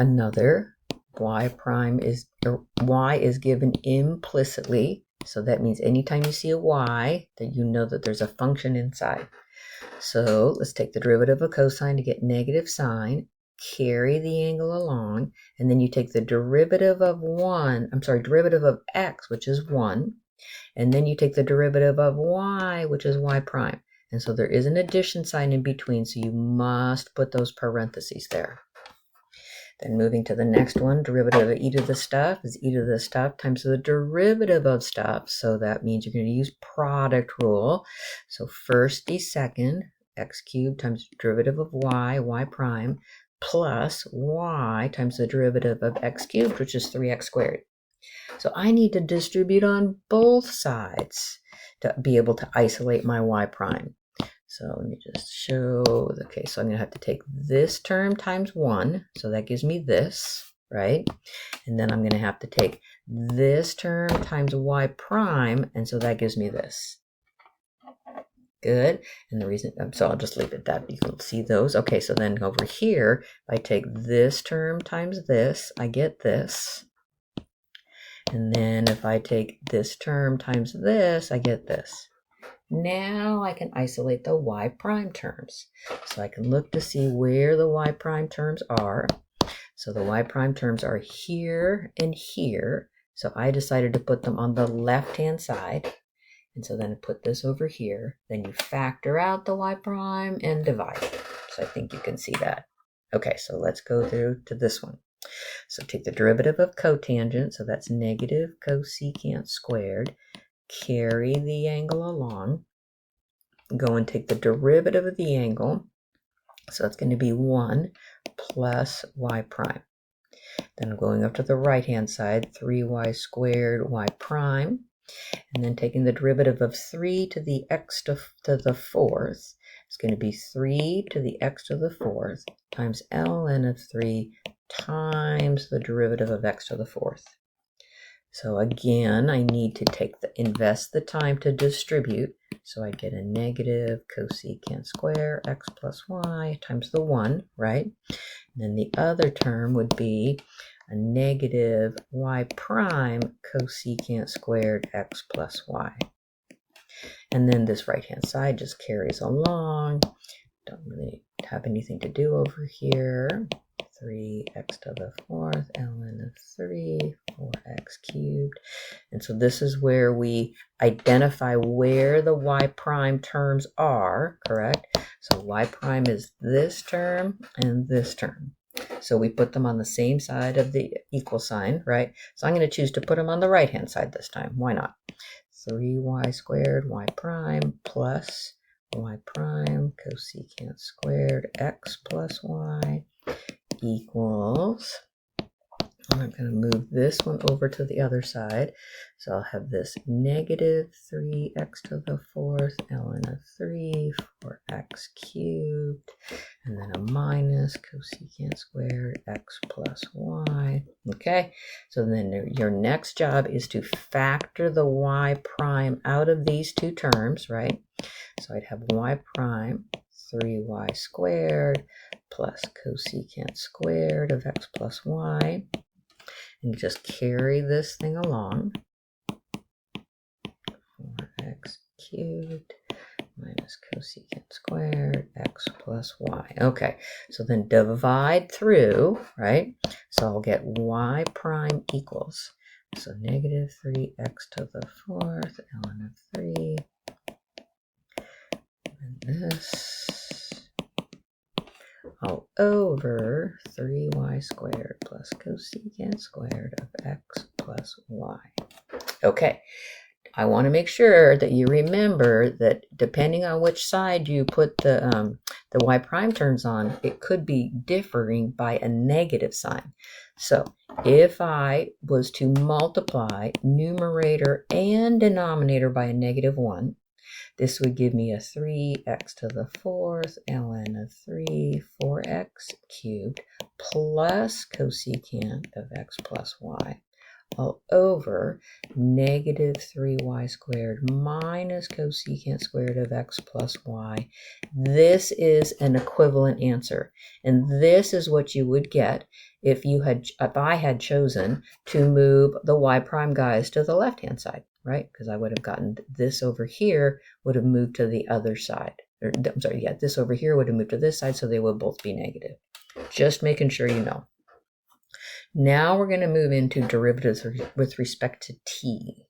another y prime is, or y is given implicitly. So that means anytime you see a y, that you know that there's a function inside. So let's take the derivative of cosine to get negative sine, carry the angle along, and then you take the derivative of derivative of x, which is 1, and then you take the derivative of y, which is y prime. And so there is an addition sign in between, so you must put those parentheses there. Then moving to the next one, derivative of e to the stuff is e to the stuff times the derivative of stuff. So that means you're going to use product rule. So first d second, x cubed times derivative of y prime, plus y times the derivative of x cubed, which is 3x squared. So I need to distribute on both sides to be able to isolate my y prime. So let me just show, okay, so I'm going to have to take this term times 1, so that gives me this, right? And then I'm going to have to take this term times y prime, and so that gives me this. Good. And the reason, so I'll just leave it that you can see those. Okay, so then over here, if I take this term times this, I get this. And then if I take this term times this, I get this. Now I can isolate the y prime terms. So I can look to see where the y prime terms are. So the y prime terms are here and here. So I decided to put them on the left-hand side. And so then I put this over here. Then you factor out the y prime and divide. So I think you can see that. Okay, so let's go through to this one. So take the derivative of cotangent. So that's negative cosecant squared. Carry the angle along, go and take the derivative of the angle, so it's going to be 1 plus y prime. Then I'm going up to the right hand side, 3y squared y prime, and then taking the derivative of 3 to the x to the fourth, it's going to be 3 to the x to the fourth times ln of 3 times the derivative of x to the fourth. So again, I need to invest the time to distribute. So I get a negative cosecant square x plus y times the 1, right? And then the other term would be a negative y prime cosecant squared x plus y. And then this right-hand side just carries along. Don't really have anything to do over here. 3x to the fourth, ln of 3, 4x cubed. And so this is where we identify where the y prime terms are, correct? So y prime is this term and this term. So we put them on the same side of the equal sign, right? So I'm going to choose to put them on the right-hand side this time. Why not? 3y squared y prime plus y prime cosecant squared x plus y equals, I'm going to move this one over to the other side. So I'll have this negative 3x to the fourth ln of 3 for x cubed, and then a minus cosecant squared x plus y. Okay, so then your next job is to factor the y prime out of these two terms, right? So I'd have y prime 3y squared plus cosecant squared of x plus y. And just carry this thing along. 4x cubed minus cosecant squared x plus y. Okay, so then divide through, right? So I'll get y prime equals, so negative 3x to the fourth ln of 3. And this all over 3y squared plus cosecant squared of x plus y. Okay, I want to make sure that you remember that depending on which side you put the y prime terms on, it could be differing by a negative sign. So if I was to multiply numerator and denominator by a negative 1, this would give me a 3x to the fourth ln of 3 4x cubed plus cosecant of x plus y all over negative 3y squared minus cosecant squared of x plus y. This is an equivalent answer. And this is what you would get if I had chosen to move the y prime guys to the left-hand side, right? Because I would have gotten this over here would have moved to the other side. Or, I'm sorry, yeah, this over here would have moved to this side, so they would both be negative. Just making sure you know. Now we're going to move into derivatives with respect to t.